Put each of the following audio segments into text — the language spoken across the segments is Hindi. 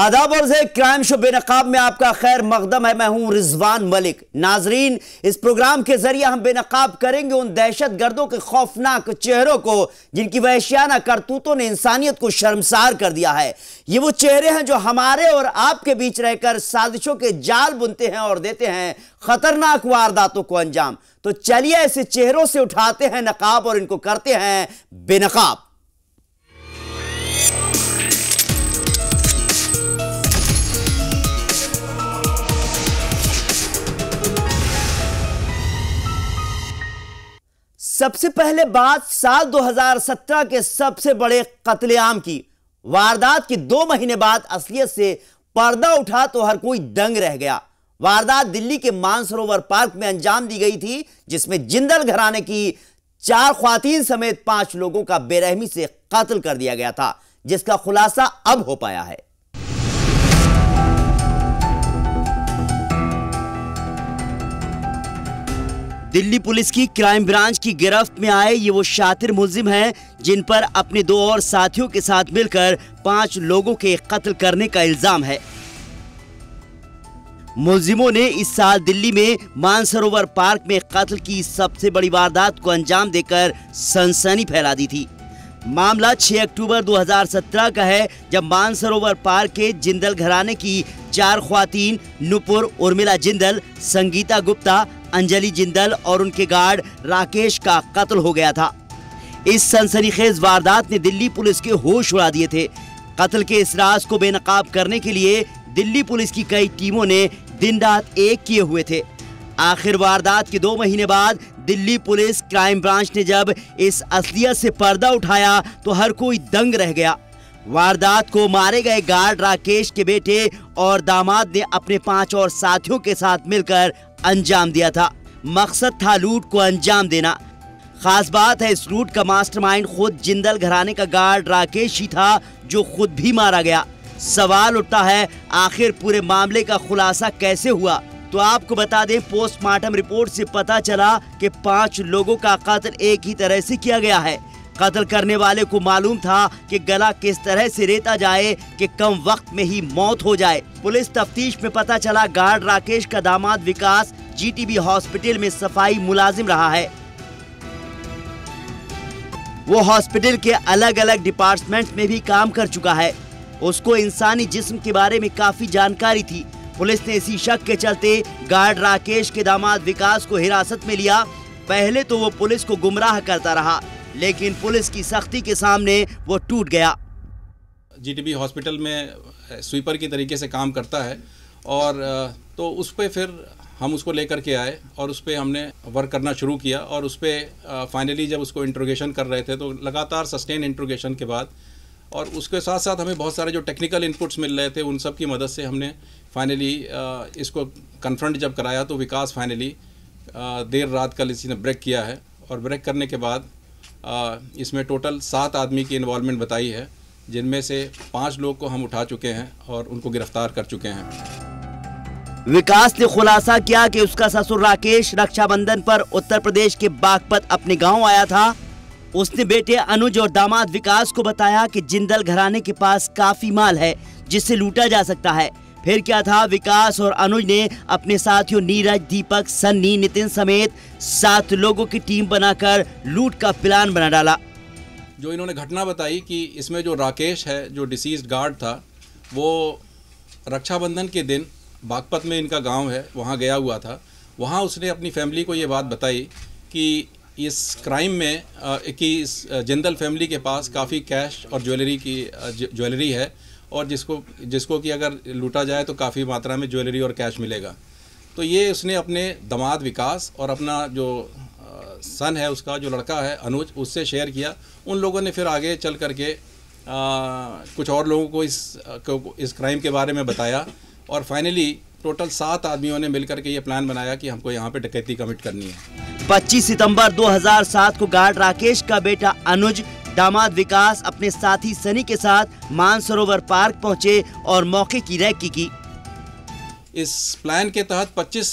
आदाब और क्राइम शो बेनकाब में आपका खैर मकदम है। मैं हूं रिजवान मलिक। नाजरीन, इस प्रोग्राम के जरिए हम बेनकाब करेंगे उन दहशत गर्दों के खौफनाक चेहरों को जिनकी वहशियाना करतूतों ने इंसानियत को शर्मसार कर दिया है। ये वो चेहरे हैं जो हमारे और आपके बीच रहकर साजिशों के जाल बुनते हैं और देते हैं खतरनाक वारदातों को अंजाम। तो चलिए ऐसे चेहरों से उठाते हैं नकाब और इनको करते हैं बेनकाब। सबसे पहले बात साल 2017 के सबसे बड़े कत्लेआम की। वारदात के 2 महीने बाद असलियत से पर्दा उठा तो हर कोई दंग रह गया। वारदात दिल्ली के मानसरोवर पार्क में अंजाम दी गई थी, जिसमें जिंदल घराने की 4 ख्वातीन समेत 5 लोगों का बेरहमी से कत्ल कर दिया गया था, जिसका खुलासा अब हो पाया है। दिल्ली पुलिस की क्राइम ब्रांच की गिरफ्त में आए ये वो शातिर मुलजिम हैं जिन पर अपने 2 और साथियों के साथ मिलकर 5 लोगों के कत्ल करने का इल्जाम है। मुलजिमों ने इस साल दिल्ली में मानसरोवर पार्क में कत्ल की सबसे बड़ी वारदात को अंजाम देकर सनसनी फैला दी थी। मामला 6 अक्टूबर 2017 का है, जब मानसरोवर पार्क के जिंदल घराने की 4 ख्वातीन नुपुर, उर्मिला जिंदल, संगीता गुप्ता, अंजलि जिंदल और उनके गार्ड राकेश का कत्ल हो गया था। इस सनसनीखेज वारदात ने दिल्ली पुलिस के होश उड़ा दिए थे। कत्ल के इस राज को बेनकाब करने के लिए दिल्ली पुलिस की कई टीमों ने दिन रात एक किए हुए थे। आखिर वारदात के 2 महीने बाद दिल्ली पुलिस क्राइम ब्रांच ने जब इस असलियत से पर्दा उठाया तो हर कोई दंग रह गया। वारदात को मारे गए गार्ड राकेश के बेटे और दामाद ने अपने 5 और साथियों के साथ मिलकर अंजाम दिया था। मकसद था लूट को अंजाम देना। खास बात है, इस लूट का मास्टरमाइंड खुद जिंदल घराने का गार्ड राकेश ही था, जो खुद भी मारा गया। सवाल उठता है, आखिर पूरे मामले का खुलासा कैसे हुआ? तो आपको बता दें, पोस्टमार्टम रिपोर्ट से पता चला कि 5 लोगों का कत्ल एक ही तरह से किया गया है। कत्ल करने वाले को मालूम था कि गला किस तरह से रेता जाए कि कम वक्त में ही मौत हो जाए। पुलिस तफ्तीश में पता चला गार्ड राकेश का दामाद विकास जीटीबी हॉस्पिटल में सफाई मुलाजिम रहा है। वो हॉस्पिटल के अलग अलग डिपार्टमेंट में भी काम कर चुका है। उसको इंसानी जिस्म के बारे में काफी जानकारी थी। पुलिस ने इसी शक के चलते गार्ड राकेश के दामाद विकास को हिरासत में लिया। पहले तो वो पुलिस को गुमराह करता रहा, लेकिन पुलिस की सख्ती के सामने वो टूट गया। जीटीबी हॉस्पिटल में स्वीपर की तरीके से काम करता है और तो उस पर फिर हम उसको लेकर के आए और उस पर हमने वर्क करना शुरू किया और उस पर फाइनली जब उसको इंट्रोगेशन कर रहे थे तो लगातार सस्टेन इंट्रोगेशन के बाद और उसके साथ साथ हमें बहुत सारे जो टेक्निकल इनपुट्स मिल रहे थे उन सब की मदद से हमने फाइनली इसको कन्फ्रंट जब कराया तो विकास फाइनली देर रात कल इसी ने ब्रेक किया है और ब्रेक करने के बाद इसमें टोटल 7 आदमी की इन्वॉल्वमेंट बताई है, जिनमें से 5 लोग को हम उठा चुके हैं और उनको गिरफ्तार कर चुके हैं। विकास ने खुलासा किया कि उसका ससुर राकेश रक्षाबंधन पर उत्तर प्रदेश के बागपत अपने गांव आया था। उसने बेटे अनुज और दामाद विकास को बताया कि जिंदल घराने के पास काफी माल है जिससे लूटा जा सकता है। फिर क्या था, विकास और अनुज ने अपने साथियों नीरज, दीपक, सन्नी, नितिन समेत 7 लोगों की टीम बनाकर लूट का प्लान बना डाला। जो इन्होंने घटना बताई कि इसमें जो राकेश है, जो डिसीज्ड गार्ड था, वो रक्षाबंधन के दिन बागपत में इनका गांव है, वहां गया हुआ था। वहां उसने अपनी फैमिली को ये बात बताई कि इस क्राइम में कि इस जिंदल फैमिली के पास काफ़ी कैश और ज्वेलरी है और जिसको कि अगर लूटा जाए तो काफ़ी मात्रा में ज्वेलरी और कैश मिलेगा। तो ये उसने अपने दामाद विकास और अपना जो सन है, उसका जो लड़का है अनुज, उससे शेयर किया। उन लोगों ने फिर आगे चल करके कुछ और लोगों को इस क्राइम के बारे में बताया और फाइनली टोटल 7 आदमियों ने मिलकर के ये प्लान बनाया कि हमको यहाँ पे डकैती कमिट करनी है। 25 सितंबर 2007 को गार्ड राकेश का बेटा अनुज, दामाद विकास अपने साथी सनी के साथ मानसरोवर पार्क पहुंचे और मौके की रैकी की। इस प्लान के तहत 25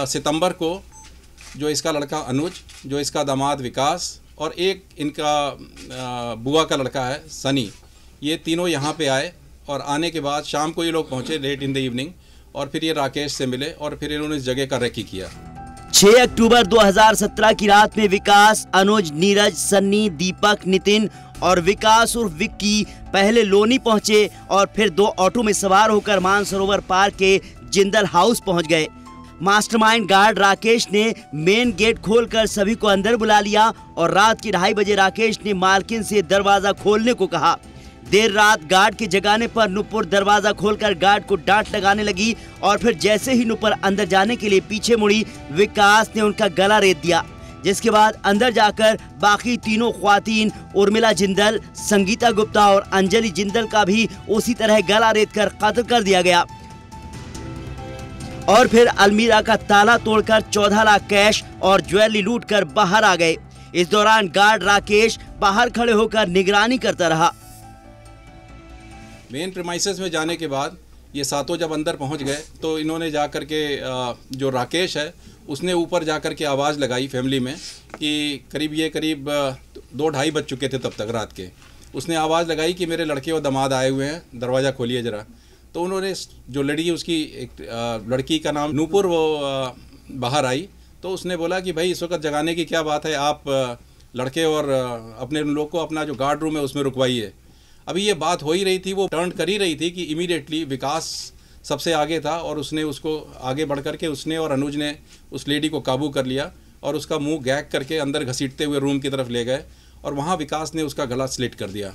सितंबर को जो इसका लड़का अनुज, जो इसका दामाद विकास और एक इनका बुआ का लड़का है सनी, ये तीनों यहाँ पे आए और आने के बाद शाम को ये लोग पहुँचे लेट इन द इवनिंग, और फिर ये राकेश से मिले और फिर इन्होंने इस जगह का रेकी किया। 6 अक्टूबर 2017 की रात में विकास, अनुज, नीरज, सन्नी, दीपक, नितिन और विकास उर्फ विक्की पहले लोनी पहुंचे और फिर 2 ऑटो में सवार होकर मानसरोवर पार्क के जिंदल हाउस पहुंच गए। मास्टरमाइंड गार्ड राकेश ने मेन गेट खोलकर सभी को अंदर बुला लिया और रात के 2:30 बजे राकेश ने मालकिन से दरवाजा खोलने को कहा। देर रात गार्ड के जगाने पर नुपुर दरवाजा खोलकर गार्ड को डांट लगाने लगी और फिर जैसे ही नुपुर अंदर जाने के लिए पीछे मुड़ी, विकास ने उनका गला रेत दिया, जिसके बाद अंदर जाकर बाकी तीनों ख्वातीन उर्मिला जिंदल, संगीता गुप्ता और अंजलि जिंदल का भी उसी तरह गला रेत कर कत्ल कर दिया गया और फिर अलमीरा का ताला तोड़कर 14 लाख कैश और ज्वेलरी लूटकर बाहर आ गए। इस दौरान गार्ड राकेश बाहर खड़े होकर निगरानी करता रहा। मेन प्रीमाइसेस में जाने के बाद ये सातों जब अंदर पहुंच गए तो इन्होंने जा कर के जो राकेश है उसने ऊपर जा कर के आवाज़ लगाई फैमिली में कि करीब 2-2:30 बज चुके थे तब तक रात के। उसने आवाज़ लगाई कि मेरे लड़के और दामाद आए हुए हैं, दरवाज़ा खोलिए ज़रा। तो उन्होंने जो लड़की, उसकी एक लड़की का नाम नूपुर, वो बाहर आई तो उसने बोला कि भाई इस वक्त जगाने की क्या बात है, आप लड़के और अपने लोग को अपना जो गार्ड रूम है उसमें रुकवाइए। अभी ये बात हो ही रही थी, वो टर्न कर ही रही थी कि इमीडिएटली विकास सबसे आगे था और उसने उसको आगे बढ़ करके उसने और अनुज ने उस लेडी को काबू कर लिया और उसका मुंह गैग करके अंदर घसीटते हुए रूम की तरफ ले गए और वहाँ विकास ने उसका गला स्लिट कर दिया।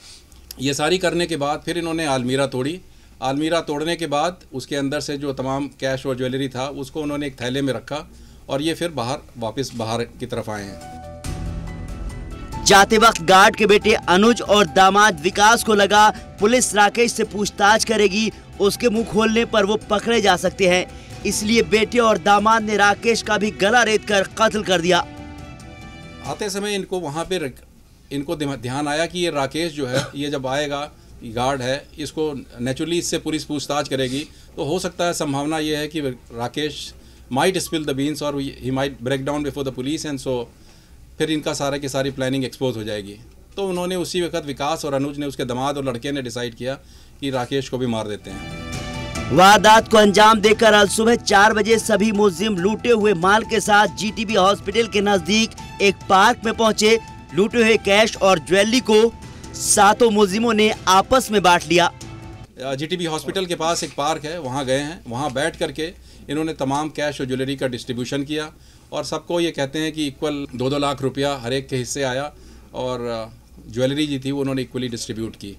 ये सारी करने के बाद फिर इन्होंने अलमीरा तोड़ी। अलमीरा तोड़ने के बाद उसके अंदर से जो तमाम कैश और ज्वेलरी था उसको उन्होंने एक थैले में रखा और ये फिर वापस बाहर की तरफ आए हैं। जाते वक्त गार्ड के बेटे अनुज और दामाद विकास को लगा पुलिस राकेश से पूछताछ करेगी, उसके मुंह खोलने पर वो पकड़े जा सकते हैं, इसलिए बेटे और दामाद ने राकेश का भी गला रेत कर कत्ल कर दिया। आते समय इनको वहाँ पे इनको ध्यान आया कि ये राकेश जो है, ये जब आएगा, गार्ड है, इसको नेचुरली इससे पुलिस पूछताछ करेगी तो हो सकता है, संभावना ये है कि Rakesh might spill the beans और he might break down before the police and so फिर इनका सारा की सारी प्लानिंग एक्सपोज हो जाएगी। तो उन्होंने उसी वक्त विकास और अनुज ने, उसके दामाद और लड़के ने डिसाइड किया कि राकेश को भी मार देते हैं। वारदात को अंजाम देकर आज सुबह 4 बजे सभी मुलजिम लूटे हुए माल के साथ जीटीबी हॉस्पिटल के नजदीक एक पार्क में पहुंचे। लूटे हुए कैश और ज्वेलरी को सातों मुलजिमों ने आपस में बांट लिया। जीटीबी हॉस्पिटल के पास एक पार्क है, वहाँ गए हैं, वहाँ बैठ करके इन्होंने तमाम कैश और ज्वेलरी का डिस्ट्रीब्यूशन किया और सबको ये कहते हैं कि इक्वल 2-2 लाख रुपया हर एक के हिस्से आया और ज्वेलरी जी थी वो उन्होंने इक्वली डिस्ट्रीब्यूट की।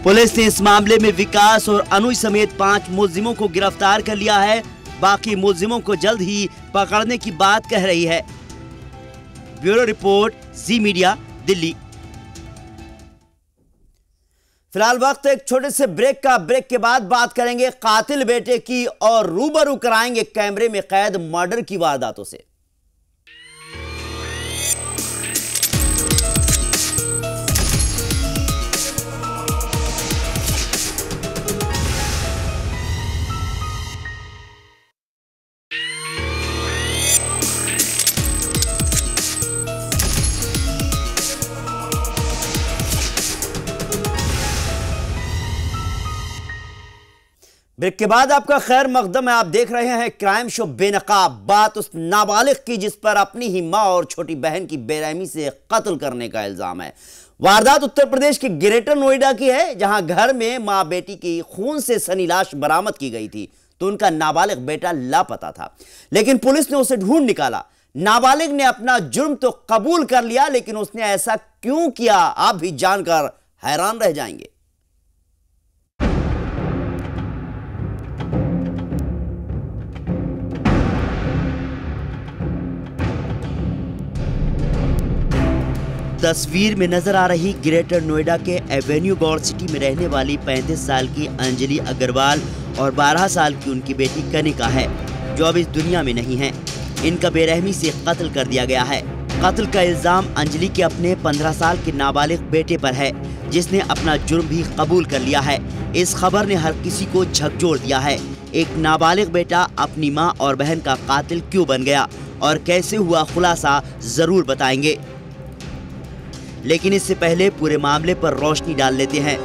पुलिस ने इस मामले में विकास और अनुज समेत 5 मुलजिमों को गिरफ्तार कर लिया है। बाकी मुलजिमों को जल्द ही पकड़ने की बात कह रही है। ब्यूरो रिपोर्ट, जी मीडिया, दिल्ली। फिलहाल वक्त एक छोटे से ब्रेक का। ब्रेक के बाद बात करेंगे कातिल बेटे की और रूबरू कराएंगे कैमरे में कैद मर्डर की वारदातों से। ब्रेक के बाद आपका खैर मकदम है। आप देख रहे हैं क्राइम शो बेनकाब। बात उस नाबालिग की जिस पर अपनी ही मां और छोटी बहन की बेरहमी से कत्ल करने का इल्जाम है। वारदात उत्तर प्रदेश के ग्रेटर नोएडा की है, जहां घर में मां बेटी की खून से सनी लाश बरामद की गई थी तो उनका नाबालिग बेटा लापता था, लेकिन पुलिस ने उसे ढूंढ निकाला। नाबालिग ने अपना जुर्म तो कबूल कर लिया, लेकिन उसने ऐसा क्यों किया आप भी जानकर हैरान रह जाएंगे। तस्वीर में नजर आ रही ग्रेटर नोएडा के एवेन्यू गौर सिटी में रहने वाली 35 साल की अंजलि अग्रवाल और 12 साल की उनकी बेटी कनिका है, जो अब इस दुनिया में नहीं है। इनका बेरहमी से कत्ल कर दिया गया है। कत्ल का इल्जाम अंजलि के अपने 15 साल के नाबालिग बेटे पर है, जिसने अपना जुर्म भी कबूल कर लिया है। इस खबर ने हर किसी को झकझोर दिया है। एक नाबालिग बेटा अपनी मां और बहन का कातिल क्यों बन गया और कैसे हुआ, खुलासा जरूर बताएंगे, लेकिन इससे पहले पूरे मामले पर रोशनी डाल लेते हैं।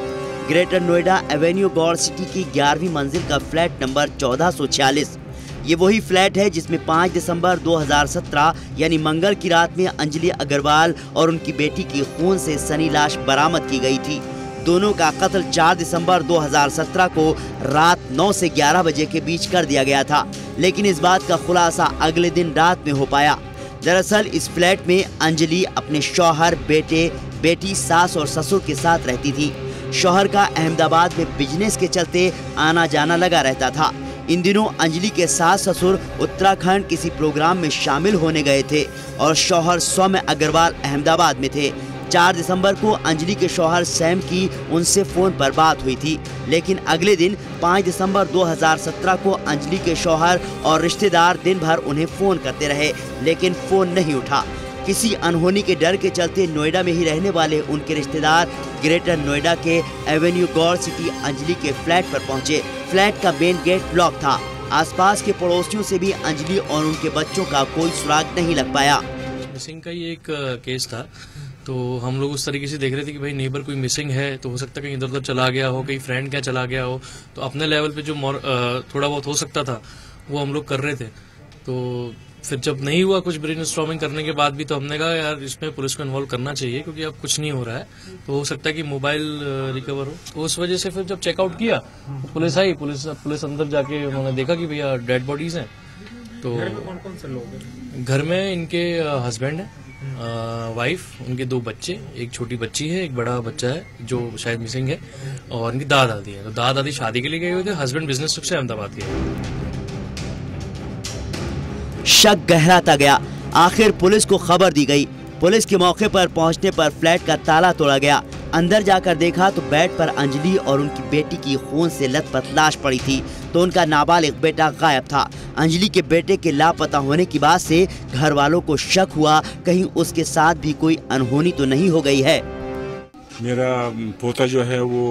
Greater Noida Avenue Gaur City की 11वीं मंजिल का फ्लैट नंबर 1446। ये वही फ्लैट है जिसमें 5 दिसंबर 2017 यानी मंगल की रात में अंजलि अग्रवाल और उनकी बेटी की खून से सनी लाश बरामद की गई थी। दोनों का कत्ल 4 दिसंबर 2017 को रात 9 से 11 बजे के बीच कर दिया गया था, लेकिन इस बात का खुलासा अगले दिन रात में हो पाया। दरअसल इस फ्लैट में अंजलि अपने शौहर, बेटे, बेटी, सास और ससुर के साथ रहती थी। शौहर का अहमदाबाद में बिजनेस के चलते आना जाना लगा रहता था। इन दिनों अंजलि के सास ससुर उत्तराखंड किसी प्रोग्राम में शामिल होने गए थे और शौहर सौम्य अग्रवाल अहमदाबाद में थे। 4 दिसंबर को अंजलि के शौहर सैम की उनसे फोन पर बात हुई थी, लेकिन अगले दिन 5 दिसंबर 2017 को अंजलि के शौहर और रिश्तेदार दिन भर उन्हें फोन करते रहे, लेकिन फोन नहीं उठा। किसी अनहोनी के डर के चलते नोएडा में ही रहने वाले उनके रिश्तेदार ग्रेटर नोएडा के एवेन्यू गौड़ सिटी अंजलि के फ्लैट पर पहुंचे। फ्लैट का मेन गेट लॉक था। आसपास के पड़ोसियों से भी अंजलि और उनके बच्चों का कोई सुराग नहीं लग पाया। मिसिंग का ये एक केस था, तो हम लोग उस तरीके से देख रहे थे कि भाई नेबर कोई मिसिंग है, तो हो सकता है कहीं इधर उधर चला गया हो, कहीं फ्रेंड क्या चला गया हो। तो अपने लेवल पे जो थोड़ा बहुत हो सकता था वो हम लोग कर रहे थे। तो फिर जब नहीं हुआ कुछ ब्रेनस्टॉर्मिंग करने के बाद भी, तो हमने कहा यार इसमें पुलिस को इन्वॉल्व करना चाहिए, क्योंकि अब कुछ नहीं हो रहा है, तो हो सकता है कि मोबाइल रिकवर हो। तो उस वजह से फिर जब चेकआउट किया तो पुलिस आई। पुलिस अंदर जाके उन्होंने देखा कि भैया डेड बॉडीज हैं। तो घर में कौन-कौन से लोग हैं? घर में इनके हस्बैंड है, वाइफ, उनके 2 बच्चे, एक छोटी बच्ची है, एक बड़ा बच्चा है जो शायद मिसिंग है, और इनकी दादा दादी है। तो दादा दादी शादी के लिए गए हुए थे, हस्बैंड बिजनेस ट्रिप से अहमदाबाद गए। शक गहराता गया। आखिर पुलिस को खबर दी गई। पुलिस के मौके पर पहुंचने पर फ्लैट का ताला तोड़ा गया। अंदर जाकर देखा तो बेड पर अंजलि और उनकी बेटी की खून से लथपथ लाश पड़ी थी, तो उनका नाबालिग बेटा गायब था। अंजलि के बेटे के लापता होने की बात से घर वालों को शक हुआ, कहीं उसके साथ भी कोई अनहोनी तो नहीं हो गई है। मेरा पोता जो है वो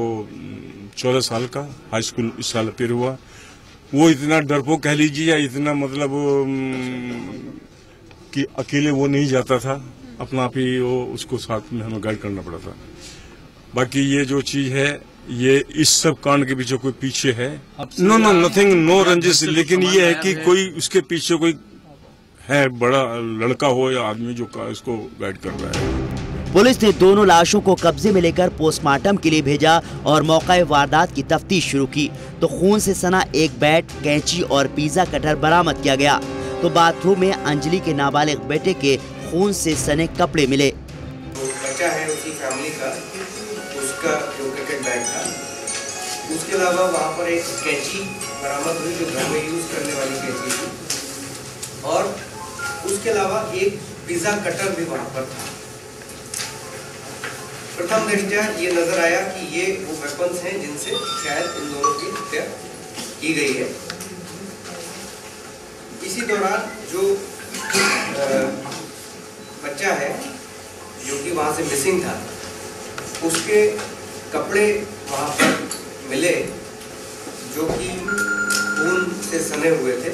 14 साल का, हाई स्कूल इस साल फिर हुआ। वो इतना डरपोक कह लीजिए, या इतना मतलब कि अकेले वो नहीं जाता था, अपना आप ही वो उसको साथ में हमें गाइड करना पड़ा था। बाकी ये जो चीज है, ये इस सब कांड के पीछे कोई पीछे है, नो नथिंग, नो रंजिश, लेकिन ये है कि कोई उसके पीछे कोई है, बड़ा लड़का हो या आदमी जो इसको गाइड कर रहा है। पुलिस ने दोनों लाशों को कब्जे में लेकर पोस्टमार्टम के लिए भेजा और मौके वारदात की तफ्तीश शुरू की। तो खून से सना एक बैट, कैंची और पिज्जा कटर बरामद किया गया। तो बाथरूम में अंजलि के नाबालिग बेटे के खून से सने कपड़े मिले। बच्चा है उसी फैमिली का, उसका जो क्रिकेट बैट था, उसके अलावा वहाँ पर एक कैंची बरामद हुई जो घर में यूज करने वाली कैंची थी, और उसके अलावा एक पिज्जा कटर भी वहाँ पर था। प्रथम दृष्टया ये नजर आया कि ये वो वेपन्स हैं जिनसे शायद इन दोनों की हत्या की गई है। इसी दौरान जो बच्चा है जो कि वहां से मिसिंग था, उसके कपड़े वहां पर मिले जो कि खून से सने हुए थे।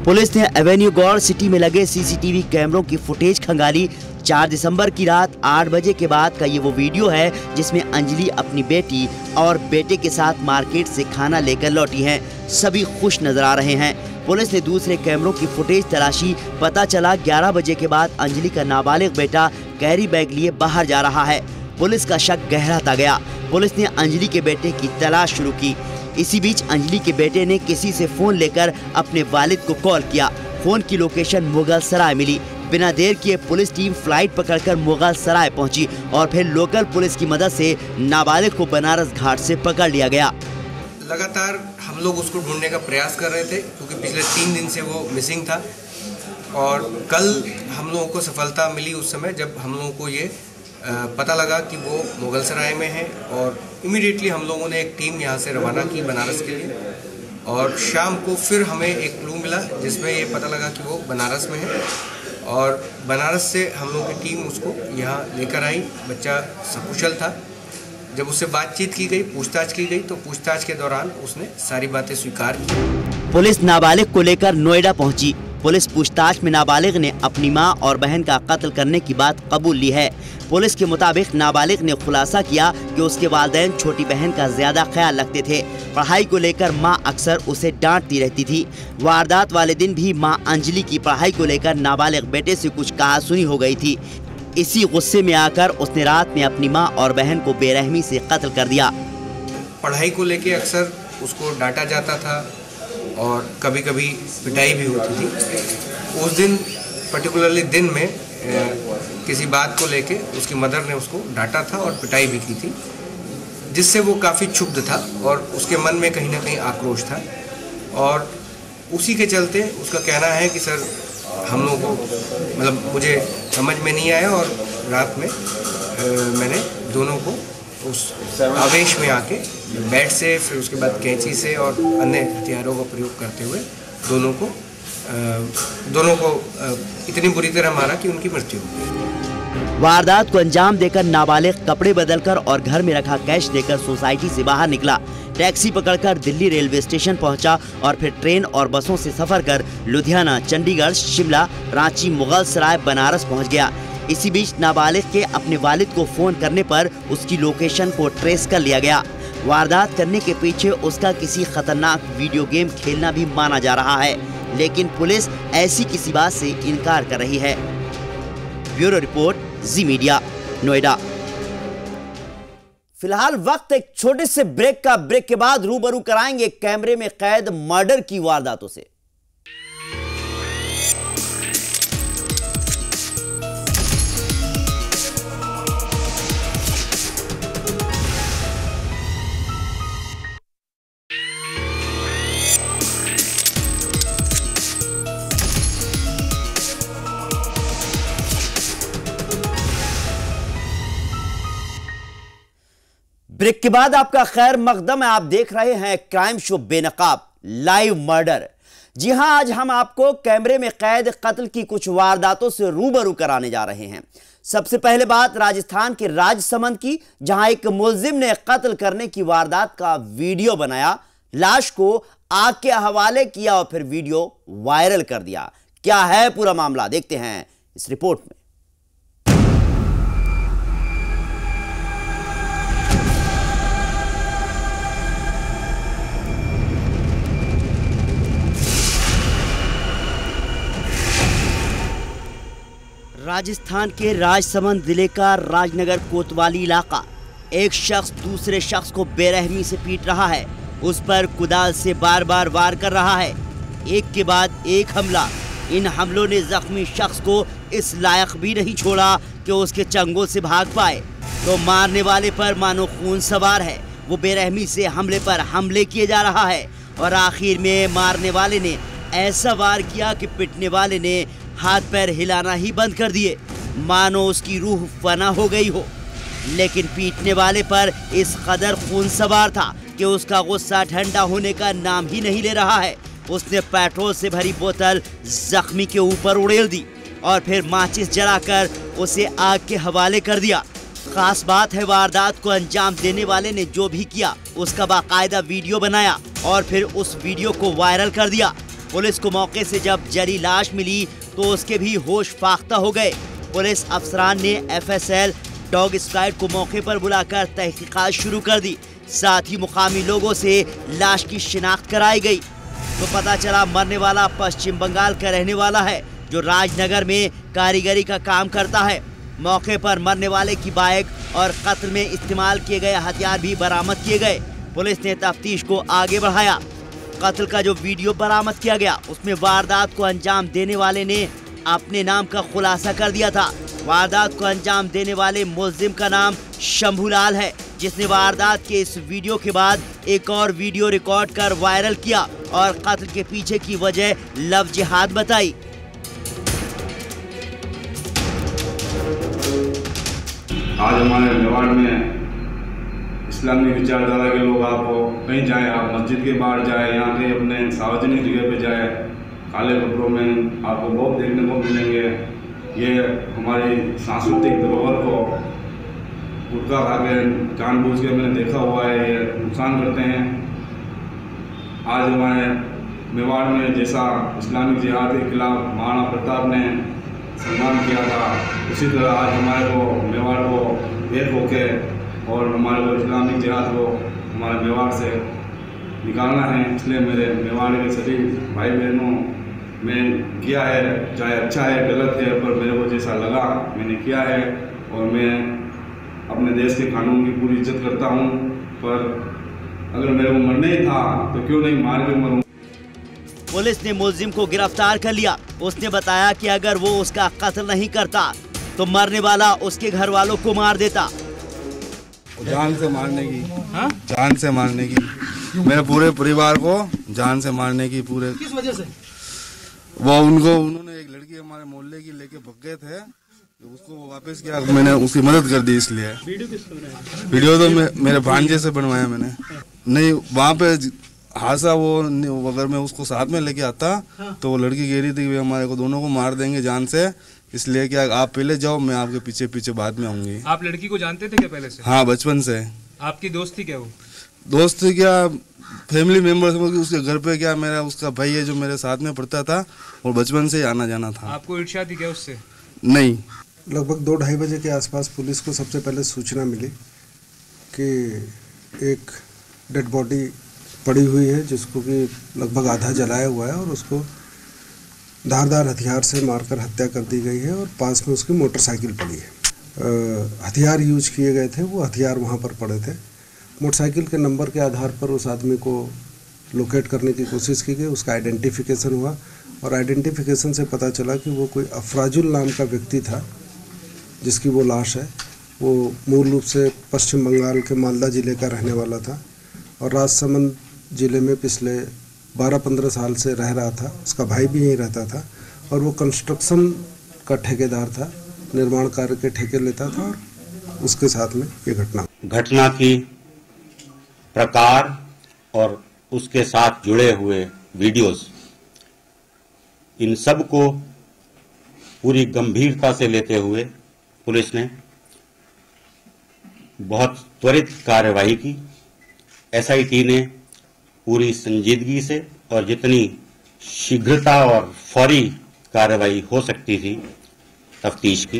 पुलिस ने एवेन्यू गौड़ सिटी में लगे सीसीटीवी कैमरों की फुटेज खंगाली। 4 दिसंबर की रात 8 बजे के बाद का ये वो वीडियो है जिसमें अंजलि अपनी बेटी और बेटे के साथ मार्केट से खाना लेकर लौटी हैं। सभी खुश नजर आ रहे हैं। पुलिस ने दूसरे कैमरों की फुटेज तलाशी। पता चला 11 बजे के बाद अंजलि का नाबालिग बेटा कैरी बैग लिए बाहर जा रहा है। पुलिस का शक गहराता गया। पुलिस ने अंजलि के बेटे की तलाश शुरू की। इसी बीच अंजलि के बेटे ने किसी से फोन लेकर अपने वालिद को कॉल किया। फोन की लोकेशन मुगल सराय मिली। बिना देर किए पुलिस टीम फ्लाइट पकड़कर मुगल सराय पहुंची और फिर लोकल पुलिस की मदद से नाबालिग को बनारस घाट से पकड़ लिया गया। लगातार हम लोग उसको ढूंढने का प्रयास कर रहे थे, क्योंकि पिछले 3 दिन से वो मिसिंग था, और कल हम लोगों को सफलता मिली उस समय जब हम लोगों को ये पता लगा कि वो मुगल सराय में है, और इमीडिएटली हम लोगों ने एक टीम यहाँ से रवाना की बनारस के लिए। और शाम को फिर हमें एक क्लू मिला जिसमें ये पता लगा कि वो बनारस में है, और बनारस से हम लोगों की टीम उसको यहाँ लेकर आई। बच्चा सकुशल था। जब उससे बातचीत की गई, पूछताछ की गई, तो पूछताछ के दौरान उसने सारी बातें स्वीकार की। पुलिस नाबालिग को लेकर नोएडा पहुंची। पुलिस पूछताछ में नाबालिग ने अपनी मां और बहन का कत्ल करने की बात कबूल ली है। पुलिस के मुताबिक नाबालिग ने खुलासा किया कि उसके वालिदैन छोटी बहन का ज्यादा ख्याल रखते थे। पढ़ाई को लेकर मां अक्सर उसे डांटती रहती थी। वारदात वाले दिन भी मां अंजलि की पढ़ाई को लेकर नाबालिग बेटे से कुछ कहासुनी हो गई थी। इसी गुस्से में आकर उसने रात में अपनी मां और बहन को बेरहमी से कत्ल कर दिया। पढ़ाई को लेके अक्सर उसको डांटा जाता था और कभी कभी पिटाई भी होती थी। उस दिन पर्टिकुलरली दिन में किसी बात को लेके उसकी मदर ने उसको डांटा था और पिटाई भी की थी, जिससे वो काफ़ी क्षुब्ध था और उसके मन में कहीं ना कहीं आक्रोश था। और उसी के चलते उसका कहना है कि सर हम लोगों को मतलब मुझे समझ में नहीं आया और रात में मैंने दोनों को उस आवेश में आके बैट से, फिर उसके बाद कैंची से और अन्य हथियारों का प्रयोग करते हुए दोनों को इतनी बुरी तरह मारा कि उनकी मृत्यु हो गई। वारदात को अंजाम देकर नाबालिग कपड़े बदलकर और घर में रखा कैश लेकर सोसाइटी से बाहर निकला। टैक्सी पकड़कर दिल्ली रेलवे स्टेशन पहुंचा और फिर ट्रेन और बसों से सफर कर लुधियाना, चंडीगढ़, शिमला, रांची, मुगलसराय, बनारस पहुंच गया। इसी बीच नाबालिग के अपने वालिद को फोन करने पर उसकी लोकेशन को ट्रेस कर लिया गया। वारदात करने के पीछे उसका किसी खतरनाक वीडियो गेम खेलना भी माना जा रहा है, लेकिन पुलिस ऐसी किसी बात से इनकार कर रही है। ब्यूरो रिपोर्ट, जी मीडिया, नोएडा। फिलहाल वक्त एक छोटे से ब्रेक के बाद रूबरू कराएंगे कैमरे में कैद मर्डर की वारदातों से। ब्रेक के बाद आपका खैर मकदम है। आप देख रहे हैं क्राइम शो बेनकाब लाइव मर्डर। जी हां, आज हम आपको कैमरे में कैद कत्ल की कुछ वारदातों से रूबरू कराने जा रहे हैं। सबसे पहले बात राजस्थान के राजसमंद की, जहां एक मुलजिम ने कत्ल करने की वारदात का वीडियो बनाया, लाश को आग के हवाले किया और फिर वीडियो वायरल कर दिया। क्या है पूरा मामला, देखते हैं इस रिपोर्ट में। राजस्थान के राजसमंद जिले का राजनगर कोतवाली इलाका। एक शख्स दूसरे शख्स को बेरहमी से पीट रहा है, उस पर कुदाल से बार बार वार कर रहा है। एक के बाद एक हमला। इन हमलों ने जख्मी शख्स को इस लायक भी नहीं छोड़ा कि उसके चंगों से भाग पाए। तो मारने वाले पर मानो खून सवार है, वो बेरहमी से हमले पर हमले किए जा रहा है और आखिर में मारने वाले ने ऐसा वार किया कि पिटने वाले ने हाथ पैर हिलाना ही बंद कर दिए, मानो उसकी रूह फना हो गई हो। लेकिन पीटने वाले पर इस कदर खून सवार था कि उसका गुस्सा ठंडा होने का नाम ही नहीं ले रहा है। उसने पेट्रोल से भरी बोतल जख्मी के ऊपर उड़ेल दी और फिर माचिस जलाकर उसे आग के हवाले कर दिया। खास बात है, वारदात को अंजाम देने वाले ने जो भी किया उसका बाकायदा वीडियो बनाया और फिर उस वीडियो को वायरल कर दिया। पुलिस को मौके से जब जली लाश मिली तो उसके भी होश फाख्ता हो गए। पुलिस अफसरान ने FSL डॉग स्क्वाड को मौके पर बुलाकर तहकीकात शुरू कर दी। साथ ही मुकामी लोगों से लाश की शिनाख्त कराई गई तो पता चला मरने वाला पश्चिम बंगाल का रहने वाला है, जो राजनगर में कारीगरी का काम करता है। मौके पर मरने वाले की बाइक और कत्ल में इस्तेमाल किए गए हथियार भी बरामद किए गए। पुलिस ने तफ्तीश को आगे बढ़ाया। कत्ल का जो वीडियो बरामद किया गया उसमें वारदात को अंजाम देने वाले ने अपने नाम का खुलासा कर दिया था। वारदात को अंजाम देने वाले मुलजिम का नाम शंभूलाल है, जिसने वारदात के इस वीडियो के बाद एक और वीडियो रिकॉर्ड कर वायरल किया और कत्ल के पीछे की वजह लव जिहाद बताई। आज हमारे मेवाड़ में इस्लामी विचारधारा के लोग आप कहीं जाएं, आप मस्जिद के बाहर जाएं, यहाँ के अपने सार्वजनिक जगह पे जाएं, काले कपड़ों में आपको बहुत देखने को मिलेंगे। ये हमारी सांस्कृतिक धरोहर को गुटखा खा के जानबूझ के मैंने देखा हुआ है, ये नुकसान करते हैं। आज हमारे मेवाड़ में जैसा इस्लामिक जिहाद के खिलाफ महाराणा प्रताप ने सम्मान किया था, उसी तरह आज हमारे को मेवाड़ को एक होके और हमारे को इस्लामिक जिहाद को हमारे मेवाड़ से निकालना है। इसलिए मेरे मेवाड़ के सभी भाई बहनों में किया है, चाहे अच्छा है गलत है, पर मेरे को जैसा लगा मैंने किया है और मैं अपने देश के कानून की पूरी इज्जत करता हूँ। पर अगर मेरे को मरना ही था तो क्यों नहीं मार के मरूं। पुलिस ने मुलजिम को गिरफ्तार कर लिया। उसने बताया कि अगर वो उसका कत्ल नहीं करता तो मरने वाला उसके घर वालों को मार देता। जान से मारने की, जान से मारने की, मेरे पूरे परिवार को जान से मारने की। पूरे किस वजह से? उन्होंने एक लड़की हमारे मोहल्ले की लेके भग गए थे, उसको वो वापस किया, मैंने उसकी मदद कर दी। इसलिए वीडियो तो मेरे भांजे से बनवाया मैंने। नहीं, वहाँ पे हादसा वो अगर मैं उसको साथ में लेके आता तो वो लड़की कह रही थी कि हमारे को दोनों को मार देंगे जान से, इसलिए क्या आप पहले जाओ, मैं आपके पीछे पीछे बाद में आऊंगी। आप लड़की को जानते थे क्या पहले से? हाँ, बचपन से। आपकी दोस्त थी क्या वो? दोस्त थी क्या, फैमिली मेंबर। उसके घर पे क्या मेरा उसका भाई है जो मेरे साथ में पढ़ता था और बचपन से ही आना जाना था। आपको ईर्ष्या थी क्या उससे? नहीं। लगभग 2-2:30 बजे के आसपास पुलिस को सबसे पहले सूचना मिली कि एक डेड बॉडी पड़ी हुई है जिसको कि लगभग आधा जलाया हुआ है और उसको धारदार हथियार से मारकर हत्या कर दी गई है और पास में उसकी मोटरसाइकिल पड़ी है। हथियार यूज किए गए थे, वो हथियार वहाँ पर पड़े थे। मोटरसाइकिल के नंबर के आधार पर उस आदमी को लोकेट करने की कोशिश की गई, उसका आइडेंटिफिकेशन हुआ और आइडेंटिफिकेशन से पता चला कि वो कोई अफराजुल नाम का व्यक्ति था जिसकी वो लाश है। वो मूल रूप से पश्चिम बंगाल के मालदा ज़िले का रहने वाला था और राजसमंद ज़िले में पिछले 12-15 साल से रह रहा था। उसका भाई भी यहीं रहता था और वो कंस्ट्रक्शन का ठेकेदार था, निर्माण कार्य के ठेके लेता था और उसके साथ में ये घटना की प्रकार और उसके साथ जुड़े हुए वीडियोस, इन सब को पूरी गंभीरता से लेते हुए पुलिस ने बहुत त्वरित कार्यवाही की। एसआईटी ने पूरी संजीदगी से और जितनी शीघ्रता और फौरी कार्रवाई हो सकती थी तफ्तीश की।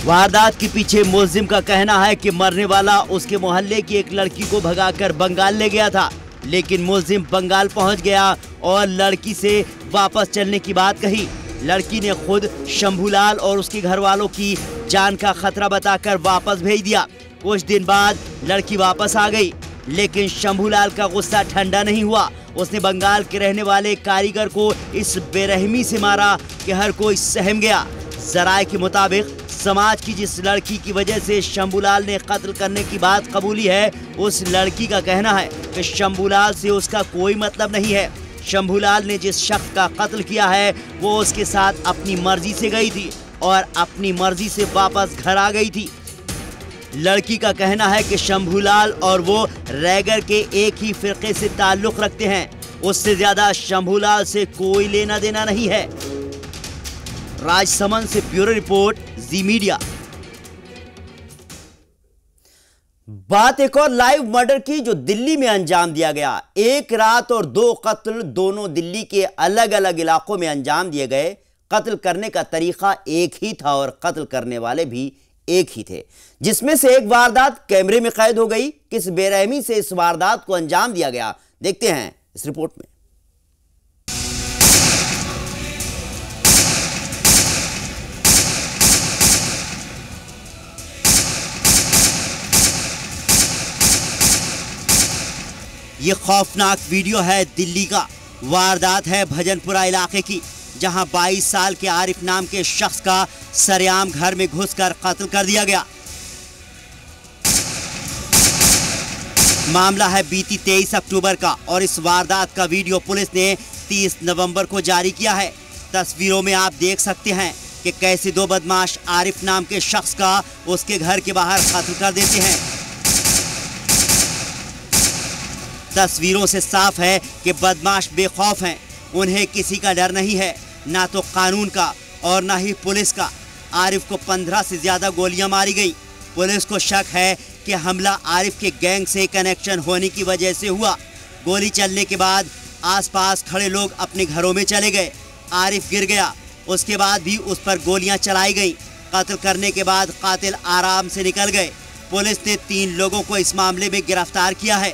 वारदात के पीछे मुलजिम का कहना है कि मरने वाला उसके मोहल्ले की एक लड़की को भगाकर बंगाल ले गया था, लेकिन मुलजिम बंगाल पहुंच गया और लड़की से वापस चलने की बात कही। लड़की ने खुद शंभूलाल और उसके घर वालों की जान का खतरा बताकर वापस भेज दिया। कुछ दिन बाद लड़की वापस आ गई, लेकिन शंभूलाल का गुस्सा ठंडा नहीं हुआ। उसने बंगाल के रहने वाले कारीगर को इस बेरहमी से मारा कि हर कोई सहम गया। जराये के मुताबिक समाज की जिस लड़की की वजह से शंभूलाल ने कत्ल करने की बात कबूली है, उस लड़की का कहना है कि शंभूलाल से उसका कोई मतलब नहीं है। शंभूलाल ने जिस शख्स का कत्ल किया है वो उसके साथ अपनी मर्जी से गई थी और अपनी मर्जी से वापस घर आ गई थी। लड़की का कहना है कि शंभूलाल और वो रैगर के एक ही फिरके से ताल्लुक रखते हैं, उससे ज्यादा शंभूलाल से कोई लेना देना नहीं है। राजसमंद से ब्यूरो रिपोर्ट, जी मीडिया। बात एक और लाइव मर्डर की जो दिल्ली में अंजाम दिया गया। एक रात और 2 कत्ल दोनों दिल्ली के अलग अलग इलाकों में अंजाम दिए गए। कत्ल करने का तरीका एक ही था और कत्ल करने वाले भी एक ही थे, जिसमें से एक वारदात कैमरे में कैद हो गई। किस बेरहमी से इस वारदात को अंजाम दिया गया, देखते हैं इस रिपोर्ट में। ये खौफनाक वीडियो है दिल्ली का। वारदात है भजनपुरा इलाके की, जहां 22 साल के आरिफ नाम के शख्स का सरेआम घर में घुसकर कत्ल कर दिया गया। मामला है बीती 23 अक्टूबर का और इस वारदात का वीडियो पुलिस ने 30 नवंबर को जारी किया है। तस्वीरों में आप देख सकते हैं कि कैसे 2 बदमाश आरिफ नाम के शख्स का उसके घर के बाहर कत्ल कर देते हैं। तस्वीरों से साफ है कि बदमाश बेखौफ हैं, उन्हें किसी का डर नहीं है, ना तो कानून का और ना ही पुलिस का। आरिफ को 15 से ज़्यादा गोलियां मारी गई। पुलिस को शक है कि हमला आरिफ के गैंग से कनेक्शन होने की वजह से हुआ। गोली चलने के बाद आसपास खड़े लोग अपने घरों में चले गए। आरिफ गिर गया, उसके बाद भी उस पर गोलियां चलाई गईं। कत्ल करने के बाद कातिल आराम से निकल गए। पुलिस ने 3 लोगों को इस मामले में गिरफ्तार किया है।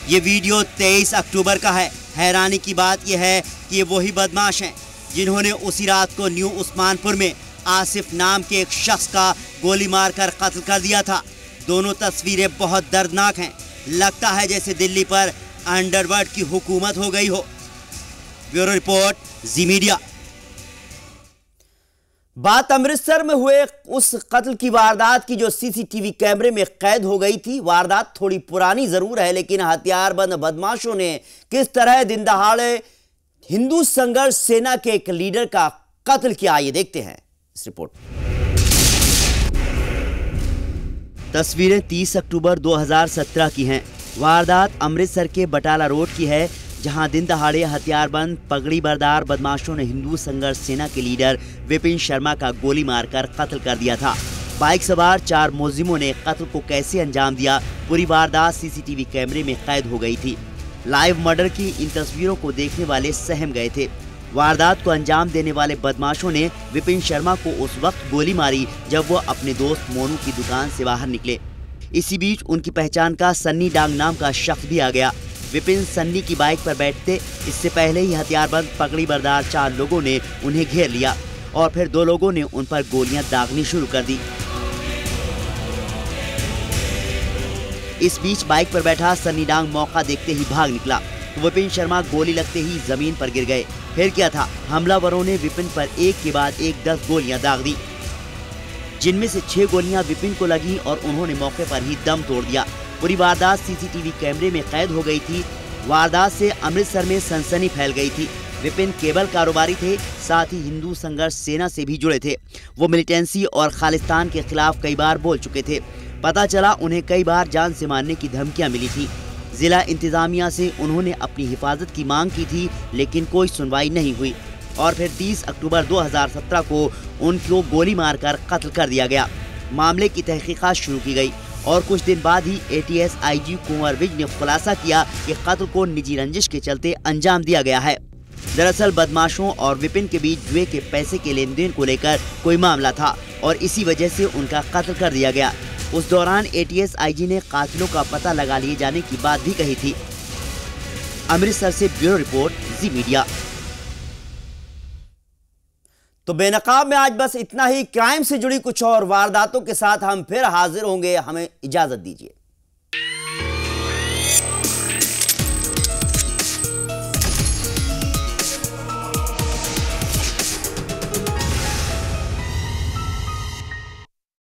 ये वीडियो 23 अक्टूबर का है। हैरानी की बात यह है कि ये वही बदमाश हैं जिन्होंने उसी रात को न्यू उस्मानपुर में आसिफ नाम के एक शख्स का गोली मारकर कत्ल कर दिया था। दोनों तस्वीरें बहुत दर्दनाक हैं। लगता है जैसे दिल्ली पर अंडरवर्ल्ड की हुकूमत हो गई हो। ब्यूरो रिपोर्ट, जी मीडिया। बात अमृतसर में हुए उस कत्ल की वारदात की जो सीसीटीवी कैमरे में कैद हो गई थी। वारदात थोड़ी पुरानी जरूर है, लेकिन हथियारबंद बदमाशों ने किस तरह दिन दहाड़े हिंदू संघर्ष सेना के एक लीडर का कत्ल किया, आइए देखते हैं इस रिपोर्ट। तस्वीरें 30 अक्टूबर 2017 की हैं। वारदात अमृतसर के बटाला रोड की है, जहां दिन दहाड़े हथियारबंद पगड़ी बरदार बदमाशों ने हिंदू संघर्ष सेना के लीडर विपिन शर्मा का गोली मारकर कत्ल कर दिया था। बाइक सवार 4 मुलजिमों ने कत्ल को कैसे अंजाम दिया, पूरी वारदात सीसीटीवी कैमरे में कैद हो गई थी। लाइव मर्डर की इन तस्वीरों को देखने वाले सहम गए थे। वारदात को अंजाम देने वाले बदमाशों ने विपिन शर्मा को उस वक्त गोली मारी जब वो अपने दोस्त मोनू की दुकान से बाहर निकले। इसी बीच उनकी पहचान का सन्नी डांग नाम का शख्स भी आ गया। विपिन सन्नी की बाइक पर बैठते इससे पहले ही हथियारबंद पगड़ी बरदार 4 लोगों ने उन्हें घेर लिया और फिर 2 लोगों ने उन पर गोलियां दागनी शुरू कर दी। इस बीच बाइक पर बैठा सन्नी डांग मौका देखते ही भाग निकला तो विपिन शर्मा गोली लगते ही जमीन पर गिर गए। फिर क्या था, हमलावरों ने विपिन पर एक के बाद एक 10 गोलियां दाग दी, जिनमें से 6 गोलियां विपिन को लगी और उन्होंने मौके पर ही दम तोड़ दिया। पूरी वारदात सीसीटीवी कैमरे में कैद हो गई थी। वारदात से अमृतसर में सनसनी फैल गई थी। विपिन केबल कारोबारी थे, साथ ही हिंदू संघर्ष सेना से भी जुड़े थे। वो मिलिटेंसी और खालिस्तान के खिलाफ कई बार बोल चुके थे। पता चला उन्हें कई बार जान से मारने की धमकियां मिली थी। जिला इंतजामिया से उन्होंने अपनी हिफाजत की मांग की थी, लेकिन कोई सुनवाई नहीं हुई और फिर 30 अक्टूबर 2017 को उनको गोली मारकर कत्ल कर दिया गया। मामले की तहकीकात शुरू की गई और कुछ दिन बाद ही ATS IG कुंवर विज ने खुलासा किया कि कत्ल को निजी रंजिश के चलते अंजाम दिया गया है। दरअसल बदमाशों और विपिन के बीच जुए के पैसे के लेन देन को लेकर कोई मामला था और इसी वजह से उनका कत्ल कर दिया गया। उस दौरान ATS IG ने कातिलों का पता लगा लिए जाने की बात भी कही थी। अमृतसर से ब्यूरो रिपोर्ट, जी मीडिया। तो बेनकाब में आज बस इतना ही। क्राइम से जुड़ी कुछ और वारदातों के साथ हम फिर हाजिर होंगे। हमें इजाजत दीजिए।